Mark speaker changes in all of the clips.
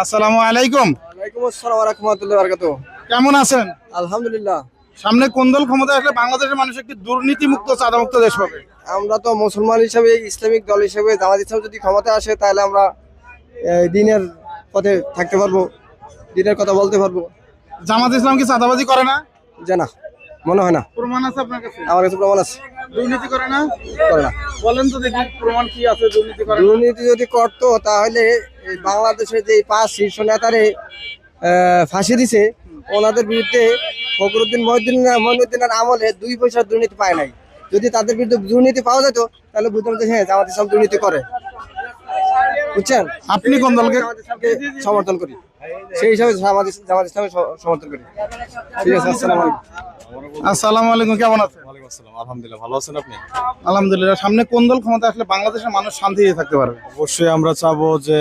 Speaker 1: আসসালামু আলাইকুম।
Speaker 2: ওয়ালাইকুম আসসালাম ওয়া রাহমাতুল্লাহি ওয়া বারাকাতুহু।
Speaker 1: কেমন আছেন?
Speaker 2: আলহামদুলিল্লাহ।
Speaker 1: সামনে কোন দল ক্ষমতায় আসলে বাংলাদেশের মানুষ একটি দুর্নীতিমুক্ত চাঁদামুক্ত দেশ পাবে?
Speaker 2: আমরা তো মুসলমান হিসেবে, ইসলামিক দল হিসেবে জামাত ইসলাম যদি ক্ষমতায় আসে তাহলে আমরা দিনের পথে থাকতে পারবো, দিনের কথা বলতে পারবো।
Speaker 1: জামাত ইসলাম কি চাঁদাবাজি করে না?
Speaker 2: যে না, মনে হয় না।
Speaker 1: প্রমাণ আছে আপনার কাছে?
Speaker 2: আমার কাছে প্রমাণ আছে।
Speaker 1: দুর্নীতি করে না?
Speaker 2: করে না।
Speaker 1: বলেন তো দেখি প্রমাণ কি আছে দুর্নীতি করে না?
Speaker 2: দুর্নীতি যদি করতো তাহলে এই বাংলাদেশের যে 5 শীর্ষ নেতারে ফাঁসি দিছে, ওনাদের বিরুদ্ধে ফখরুদ্দিন মঈনুদ্দিনের আমলে 2 পয়সার দুর্নীতি পায় নাই। যদি তাদের বিরুদ্ধে দুর্নীতি পাওয়া যেত তাহলে বুঝতাম যে হ্যাঁ, জামাত ইসলাম দুর্নীতি করে। বুঝছেন?
Speaker 1: আপনি কোন দলকে
Speaker 2: জামাত ইসলামকে সমর্থন করি, সেই হিসাবে জামাত ইসলামের সমর্থন করি। ঠিক আছে, আসসালামু আলাইকুম।
Speaker 1: আসসালামু আলাইকুম, কেমন আছেন?
Speaker 3: ওয়ালাইকুম আসসালাম, আলহামদুলিল্লাহ, ভালো আছেন আপনি?
Speaker 1: আলহামদুলিল্লাহ। সামনে কোন দল ক্ষমতায় আসলে বাংলাদেশের মানুষ শান্তিতে থাকতে পারবে?
Speaker 3: অবশ্যই আমরা চাবো যে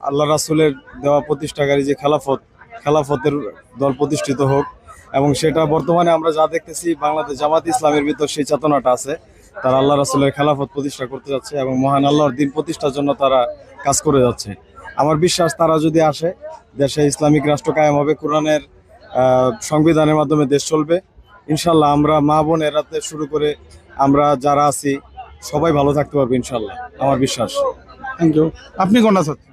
Speaker 3: আল্লাহ রাসূলের দেওয়া প্রতিষ্ঠাকারী যে খেলাফতের দল প্রতিষ্ঠিত হোক, এবং সেটা বর্তমানে আমরা যা দেখতেছি বাংলাদেশ জামাত ইসলামের ভিতর সেই চেতনাটা আছে। তারা আল্লাহ রাসূলের খেলাফত প্রতিষ্ঠা করতে যাচ্ছে এবং মহান আল্লাহর দিন প্রতিষ্ঠার জন্য তারা কাজ করে যাচ্ছে। আমার বিশ্বাস তারা যদি আসে, দেশে ইসলামিক রাষ্ট্র কায়েম হবে, কোরআনের সংবিধানের মাধ্যমে দেশ চলবে ইনশাল্লাহ। আমরা মা বোন এরাতে শুরু করে আমরা যারা আছি সবাই ভালো থাকতে পারবো ইনশাল্লাহ, আমার বিশ্বাস।
Speaker 1: Thank you. আপনি কোনটা চাচ্ছেন?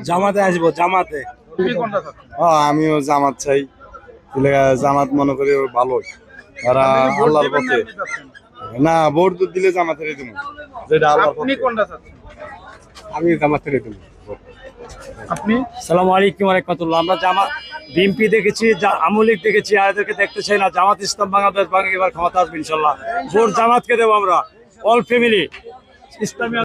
Speaker 4: জামাতে আসবো, জামাতে।
Speaker 1: আপনি কোনটা চাচ্ছেন?
Speaker 3: আমিও জামাত চাই, জামাত মনে করি ভালো, তারা
Speaker 1: আপনি ভোট
Speaker 3: আল্লাহর
Speaker 1: দিবেন না
Speaker 3: পথে।
Speaker 1: এমনি চাচ্ছেন?
Speaker 3: না, ভোট দিলে জামাতেরই দেবো, যেটা আল্লাহর
Speaker 1: আপনি
Speaker 3: পথে।
Speaker 1: কোনটা চাচ্ছেন?
Speaker 3: আমি জামাতেরই দেবো।
Speaker 1: আপনি?
Speaker 4: সালামু আলাইকুম ওয়া রাহমাতুল্লাহ। আমরা জামাত বিএনপি দেখেছি, আওয়ামী লীগ দেখেছি, এদেরকে দেখতে চাই না। জামাত ইসলাম বাংলাদেশ এবার ক্ষমতা আসবে ইনশাল্লাহ। ভোট জামাতকে দেবো আমরা, অল ফ্যামিলি ইসলামী।